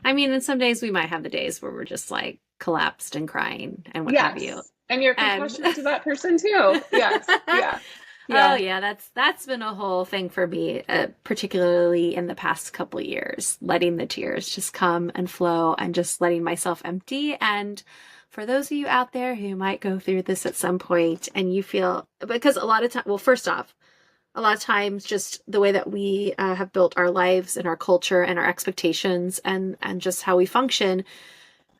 I mean, and some days we might have the days where we're just like collapsed and crying and what have you. Yes. And you're And compassionate to that person too. Yes. Yeah. oh Yeah. yeah, that's been a whole thing for me, particularly in the past couple of years, letting the tears just come and flow and just letting myself empty. And for those of you out there who might go through this at some point and you feel, because a lot of time, well, first off, a lot of times just the way that we have built our lives and our culture and our expectations and just how we function.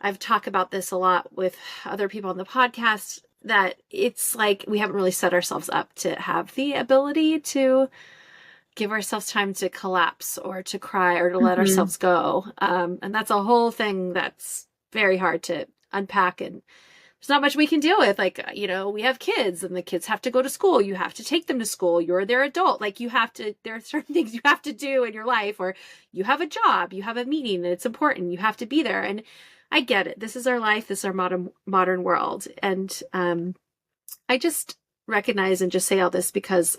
I've talked about this a lot with other people on the podcast, that it's like we haven't really set ourselves up to have the ability to give ourselves time to collapse or to cry or to let Hmm. ourselves go. And that's a whole thing that's very hard to unpack, and there's not much we can deal with. Like, we have kids and the kids have to go to school. You have to take them to school. You're their adult. Like, there are certain things you have to do in your life, or you have a job, you have a meeting and it's important. You have to be there. And I get it. This is our life. This is our modern world. And I just recognize and just say all this because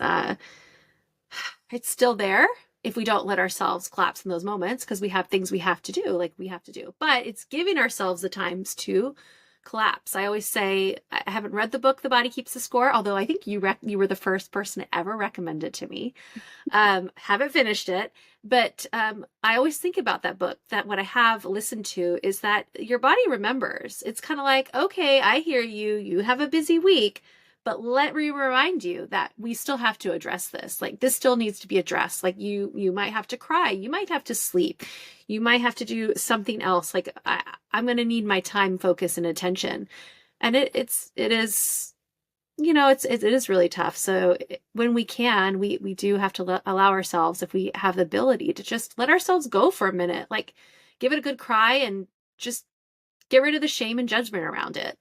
it's still there if we don't let ourselves collapse in those moments, because we have things we have to do, like we have to do. But it's giving ourselves the times to collapse. I always say, I haven't read the book The Body Keeps the Score, although I think you were the first person to ever recommend it to me. Haven't finished it, but I always think about that book, that what I have listened to is that your body remembers. It's kind of like, okay, I hear you. You have a busy week, but let me remind you that we still have to address this. Like, this still needs to be addressed. Like, you might have to cry. You might have to sleep. You might have to do something else. Like, I'm going to need my time, focus, and attention. And it is, it is really tough. So when we can, we do have to allow ourselves, if we have the ability, to just let ourselves go for a minute, like give it a good cry and just get rid of the shame and judgment around it.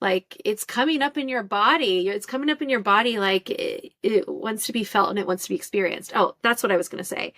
Like, it's coming up in your body. It's coming up in your body like it wants to be felt and it wants to be experienced. Oh, that's what I was going to say.